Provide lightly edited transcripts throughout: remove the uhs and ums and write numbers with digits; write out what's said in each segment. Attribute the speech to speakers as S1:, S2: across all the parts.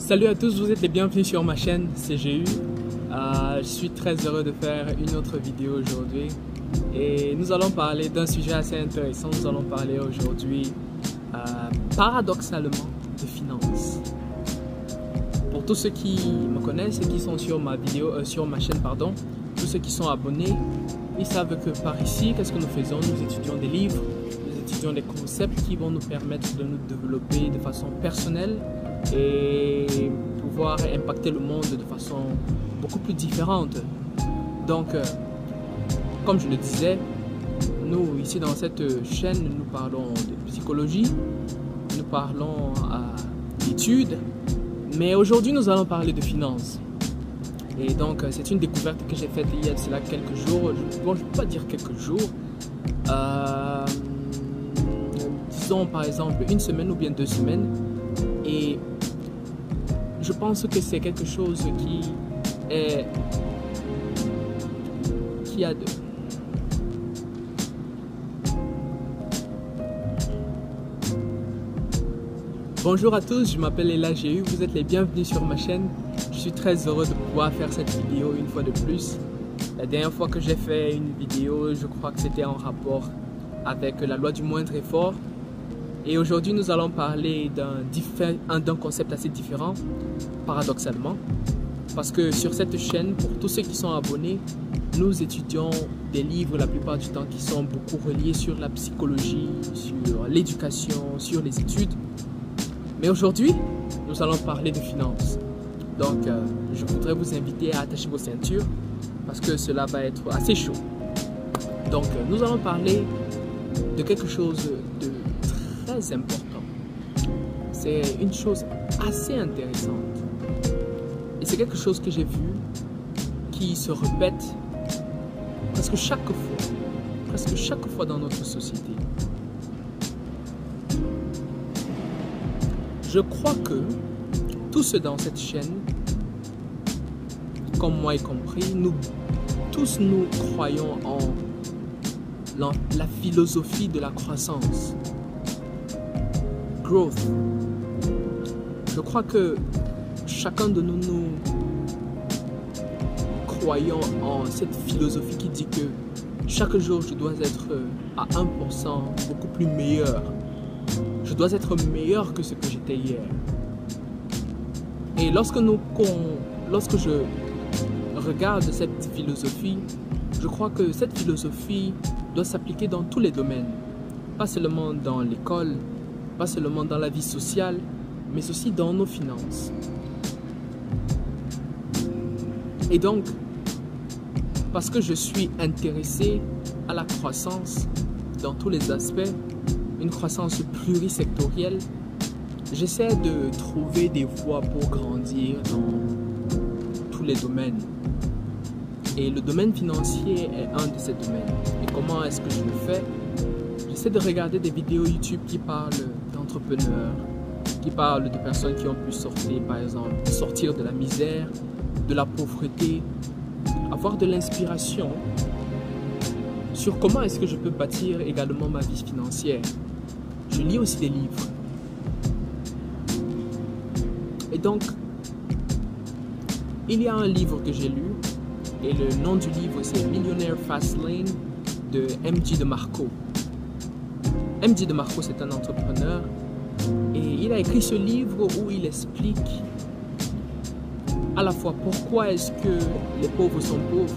S1: Salut à tous, vous êtes les bienvenus sur ma chaîne CGU. Je suis très heureux de faire une autre vidéo aujourd'hui et nous allons parler d'un sujet assez intéressant. Nous allons parler aujourd'hui paradoxalement de finances. Pour tous ceux qui me connaissent et qui sont sur ma chaîne, tous ceux qui sont abonnés, ils savent que par ici, qu'est-ce que nous faisons? Nous étudions des livres, nous étudions des concepts qui vont nous permettre de nous développer de façon personnelle et pouvoir impacter le monde de façon beaucoup plus différente. Donc, comme je le disais, nous ici dans cette chaîne, nous parlons de psychologie, nous parlons d'études, mais aujourd'hui nous allons parler de finances. Et donc, c'est une découverte que j'ai faite il y a de cela quelques jours. Bon, je ne peux pas dire quelques jours. Disons par exemple une semaine ou bien 2 semaines. Et je pense que c'est quelque chose qui a de... Bonjour à tous, je m'appelle Ella GU, vous êtes les bienvenus sur ma chaîne. Je suis très heureux de pouvoir faire cette vidéo une fois de plus. La dernière fois que j'ai fait une vidéo, je crois que c'était en rapport avec la loi du moindre effort. Et aujourd'hui, nous allons parler d'un concept assez différent, paradoxalement. Parce que sur cette chaîne, pour tous ceux qui sont abonnés, nous étudions des livres la plupart du temps qui sont beaucoup reliés sur la psychologie, sur l'éducation, sur les études. Mais aujourd'hui, nous allons parler de finances. Donc, je voudrais vous inviter à attacher vos ceintures parce que cela va être assez chaud. Donc, nous allons parler de quelque chose de très important. C'est une chose assez intéressante. Et c'est quelque chose que j'ai vu qui se répète presque chaque fois dans notre société. Je crois que tous ceux dans cette chaîne, comme moi y compris, nous croyons en la philosophie de la croissance. Growth. Je crois que chacun de nous croyons en cette philosophie qui dit que chaque jour je dois être à 1% beaucoup plus meilleur. Je dois être meilleur que ce que j'étais hier. Et lorsque je regarde cette philosophie, je crois que cette philosophie doit s'appliquer dans tous les domaines. Pas seulement dans l'école, pas seulement dans la vie sociale, mais aussi dans nos finances. Et donc, parce que je suis intéressé à la croissance dans tous les aspects, une croissance plurisectorielle, j'essaie de trouver des voies pour grandir dans tous les domaines. Et le domaine financier est un de ces domaines. Et comment est-ce que je le fais? J'essaie de regarder des vidéos YouTube qui parlent d'entrepreneurs, qui parlent de personnes qui ont pu sortir, par exemple, sortir de la misère, de la pauvreté, avoir de l'inspiration sur comment est-ce que je peux bâtir également ma vie financière. Je lis aussi des livres. Et donc, il y a un livre que j'ai lu, et le nom du livre c'est Millionaire Fastlane de MJ DeMarco. MJ DeMarco, c'est un entrepreneur et il a écrit ce livre où il explique à la fois pourquoi est-ce que les pauvres sont pauvres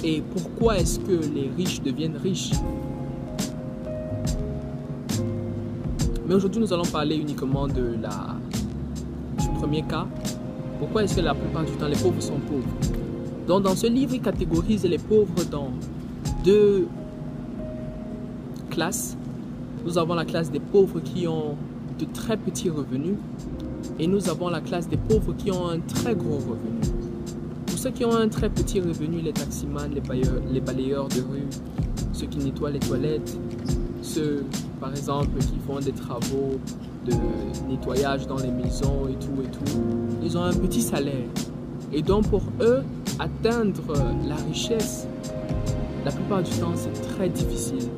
S1: et pourquoi est-ce que les riches deviennent riches. Mais aujourd'hui, nous allons parler uniquement du premier cas. Pourquoi est-ce que la plupart du temps, les pauvres sont pauvres? Donc, dans ce livre, il catégorise les pauvres dans 2 classes. Nous avons la classe des pauvres qui ont de très petits revenus et nous avons la classe des pauvres qui ont un très gros revenu. Pour ceux qui ont un très petit revenu, les taximans, les balayeurs de rue, ceux qui nettoient les toilettes, ceux par exemple qui font des travaux de nettoyage dans les maisons et tout, ils ont un petit salaire. Et donc pour eux, atteindre la richesse, la plupart du temps, c'est très difficile.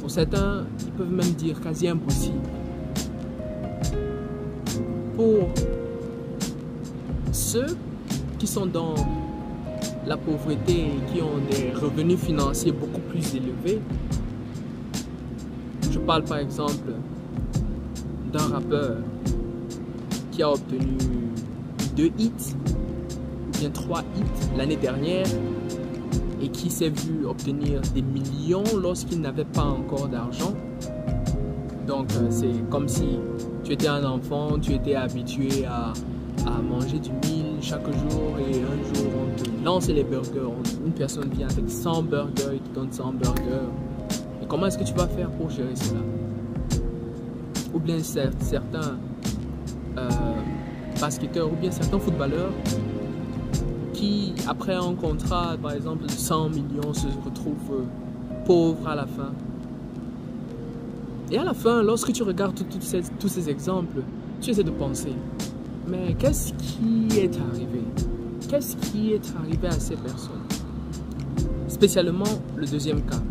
S1: Pour certains, ils peuvent même dire quasi impossible. Pour ceux qui sont dans la pauvreté et qui ont des revenus financiers beaucoup plus élevés. Je parle par exemple d'un rappeur qui a obtenu 2 hits ou bien 3 hits l'année dernière et qui s'est vu obtenir des millions lorsqu'il n'avait pas encore d'argent. Donc c'est comme si tu étais un enfant, tu étais habitué à manger du mil chaque jour et un jour on te lance les burgers. Une personne vient avec 100 burgers, il te donne 100 burgers. Et comment est-ce que tu vas faire pour gérer cela? Ou bien certains basketteurs ou bien certains footballeurs qui, après un contrat par exemple de 100 millions, se retrouvent pauvres à la fin. Et à la fin, lorsque tu regardes tous ces exemples, tu essaies de penser, mais qu'est-ce qui est arrivé? Qu'est-ce qui est arrivé à ces personnes? Spécialement le deuxième cas.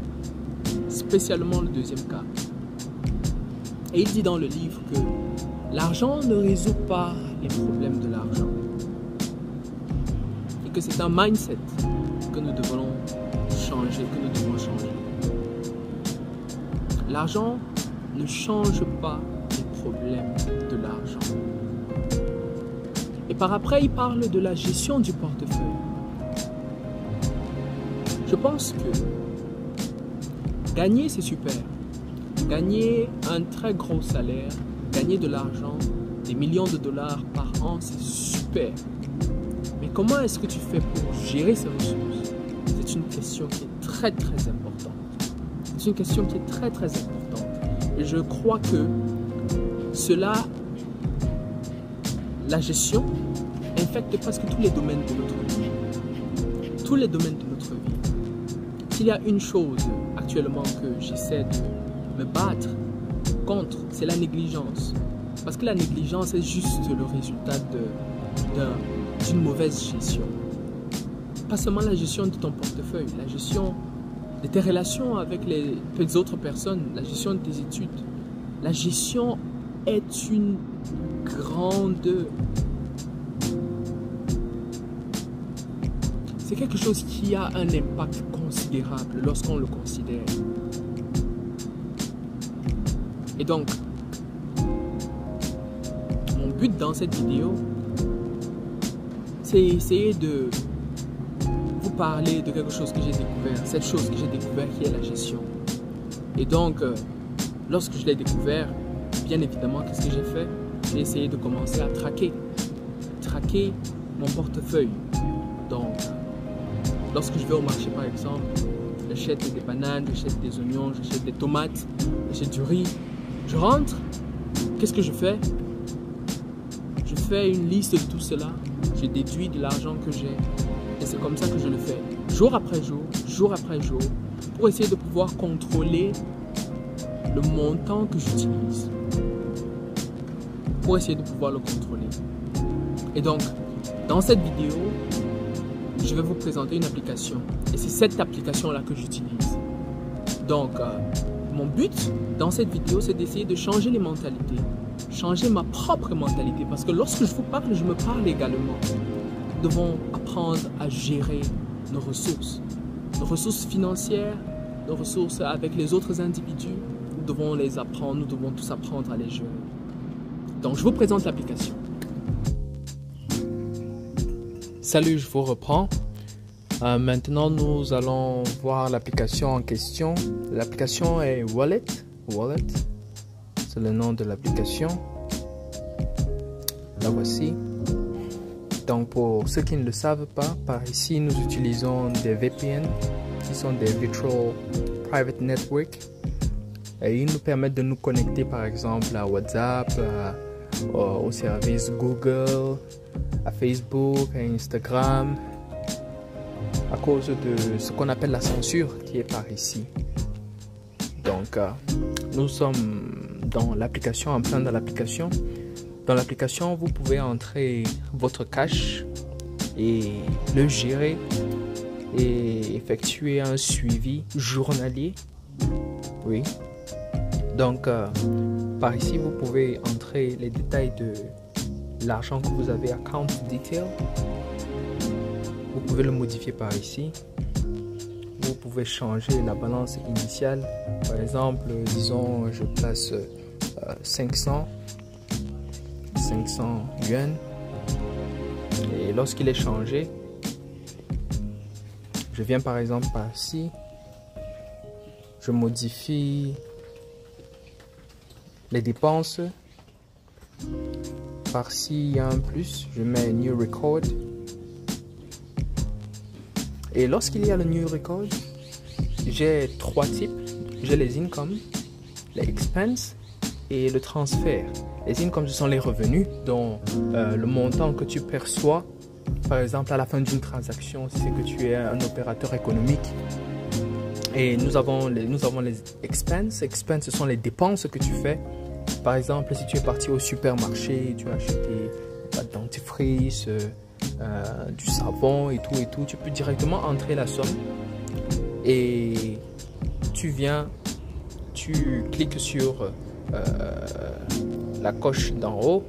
S1: Spécialement le deuxième cas. Et il dit dans le livre que l'argent ne résout pas les problèmes de l'argent. Et que c'est un mindset que nous devons changer, L'argent ne change pas les problèmes de l'argent. Et par après, il parle de la gestion du portefeuille. Je pense que gagner, c'est super. Gagner un très gros salaire, gagner de l'argent, des millions de dollars par an, c'est super. Mais comment est-ce que tu fais pour gérer ces ressources? C'est une question qui est très très importante. C'est une question qui est très très importante. Et je crois que cela, la gestion, infecte presque tous les domaines de notre vie. Tous les domaines de notre vie. S'il y a une chose actuellement que j'essaie de me battre contre, c'est la négligence. Parce que la négligence est juste le résultat d'une mauvaise gestion. Pas seulement la gestion de ton portefeuille, la gestion de tes relations avec les autres personnes, la gestion de tes études. La gestion est une grande... C'est quelque chose qui a un impact considérable lorsqu'on le considère. Et donc, mon but dans cette vidéo, c'est essayer de vous parler de quelque chose que j'ai découvert. Cette chose que j'ai découvert qui est la gestion. Et donc, lorsque je l'ai découvert, bien évidemment, qu'est-ce que j'ai fait? J'ai essayé de commencer à traquer mon portefeuille. Donc, lorsque je vais au marché par exemple, j'achète des bananes, j'achète des oignons, j'achète des tomates, j'achète du riz. Je rentre, qu'est-ce que je fais? Je fais une liste de tout cela, je déduis de l'argent que j'ai et c'est comme ça que je le fais, jour après jour, pour essayer de pouvoir contrôler le montant que j'utilise. Pour essayer de pouvoir le contrôler. Et donc, dans cette vidéo, je vais vous présenter une application. Et c'est cette application-là que j'utilise. Donc, mon but dans cette vidéo, c'est d'essayer de changer les mentalités. Changer ma propre mentalité. Parce que lorsque je vous parle, je me parle également. Nous devons apprendre à gérer nos ressources. Nos ressources financières, nos ressources avec les autres individus. Nous devons les apprendre, nous devons tous apprendre à les gérer. Donc, je vous présente l'application. Salut, je vous reprends. Maintenant, nous allons voir l'application en question. L'application est Wallet. Wallet, c'est le nom de l'application. La voici. Donc, pour ceux qui ne le savent pas, par ici, nous utilisons des VPN, qui sont des Virtual Private Network. Et ils nous permettent de nous connecter, par exemple, à WhatsApp, au service Google, à Facebook, à Instagram, à cause de ce qu'on appelle la censure qui est par ici. Donc, nous sommes dans l'application, en plein dans l'application. Dans l'application, vous pouvez entrer votre cash et le gérer et effectuer un suivi journalier. Oui. Donc, par ici, vous pouvez entrer les détails l'argent que vous avez, account detail, vous pouvez le modifier par ici. Vous pouvez changer la balance initiale. Par exemple, disons, je place 500 yuan. Et lorsqu'il est changé, je viens par exemple par ici. Je modifie les dépenses. Par-ci, il y a un plus. Je mets New Record. Et lorsqu'il y a le New Record, j'ai trois types. J'ai les income, les expenses et le transfert. Les incomes, ce sont les revenus, dont le montant que tu perçois, par exemple, à la fin d'une transaction, si c'est que tu es un opérateur économique. Et nous avons les expenses. Expenses, ce sont les dépenses que tu fais. Par exemple, si tu es parti au supermarché, tu as acheté de dentifrice, du savon et tout, tu peux directement entrer la somme et tu cliques sur la coche d'en haut,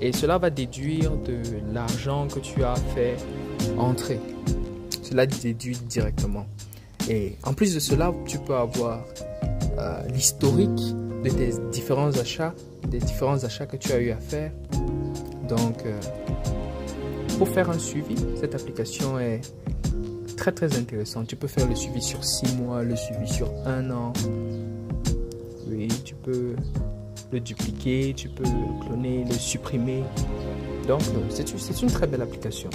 S1: et cela va déduire de l'argent que tu as fait entrer. Cela déduit directement. Et en plus de cela, tu peux avoir l'historique de tes différents achats, que tu as eu à faire. Donc, pour faire un suivi, cette application est très intéressante. Tu peux faire le suivi sur 6 mois, le suivi sur 1 an. Oui, tu peux le dupliquer, tu peux le cloner, le supprimer. Donc, c'est une très belle application.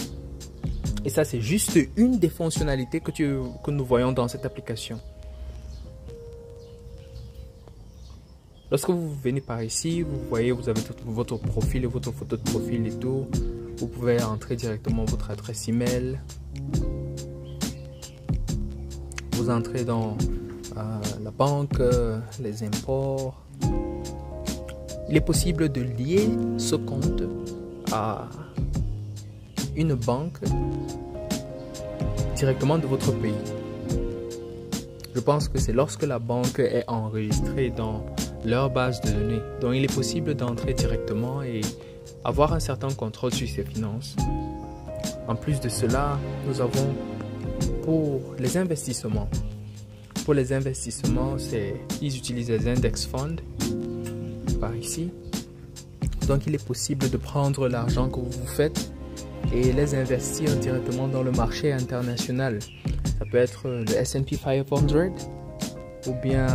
S1: Et ça, c'est juste une des fonctionnalités que nous voyons dans cette application. Lorsque vous venez par ici, vous voyez, vous avez tout votre profil et votre photo de profil et tout. Vous pouvez entrer directement votre adresse email. Vous entrez dans la banque, les imports. Il est possible de lier ce compte à une banque directement de votre pays. Je pense que c'est lorsque la banque est enregistrée dans leur base de données. Donc il est possible d'entrer directement et avoir un certain contrôle sur ses finances. En plus de cela, nous avons pour les investissements. Pour les investissements, ils utilisent les index funds par ici. Donc il est possible de prendre l'argent que vous faites et les investir directement dans le marché international. Ça peut être le S&P 500 ou bien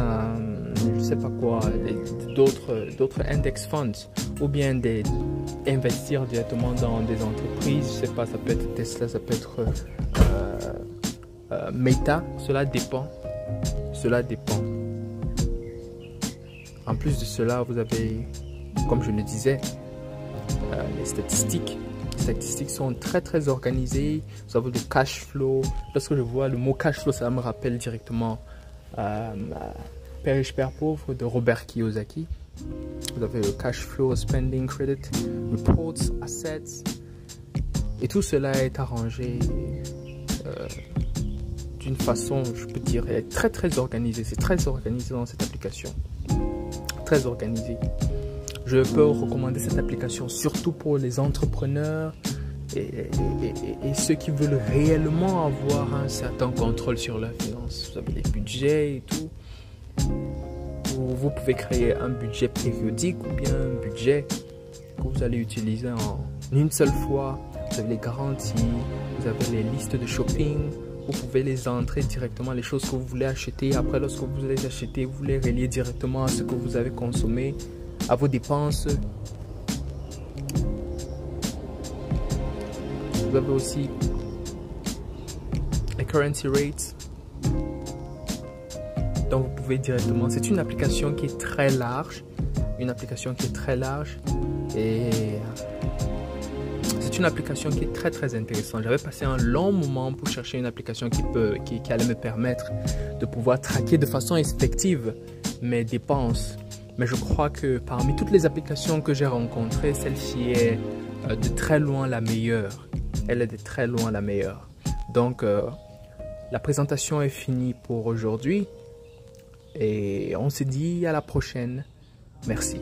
S1: je sais pas quoi, d'autres index funds, ou bien investir directement dans des entreprises. Je sais pas, ça peut être Tesla, ça peut être Meta. Cela dépend. En plus de cela, vous avez, comme je le disais, les statistiques. Les statistiques sont très organisées. Vous avez le cash flow. Lorsque je vois le mot cash flow, ça me rappelle directement Père riche, Père pauvre de Robert Kiyosaki. Vous avez le cash flow, spending, credit, reports, assets. Et tout cela est arrangé d'une façon, je peux dire, très organisée. C'est très organisé dans cette application. Très organisé. Je peux recommander cette application surtout pour les entrepreneurs et ceux qui veulent réellement avoir un certain contrôle sur leurs finances. Vous avez des budgets et tout. Vous pouvez créer un budget périodique ou bien un budget que vous allez utiliser en une seule fois. Vous avez les garanties, vous avez les listes de shopping. Vous pouvez les entrer directement, les choses que vous voulez acheter. Après, lorsque vous les achetez, vous les reliez directement à ce que vous avez consommé, à vos dépenses. Vous avez aussi les currency rates. Donc vous pouvez directement, c'est une application qui est très large, et c'est une application qui est très intéressante. J'avais passé un long moment pour chercher une application qui allait me permettre de pouvoir traquer de façon effective mes dépenses. Mais je crois que parmi toutes les applications que j'ai rencontrées, celle-ci est de très loin la meilleure. Elle est de très loin la meilleure. Donc la présentation est finie pour aujourd'hui. Et on se dit à la prochaine. Merci.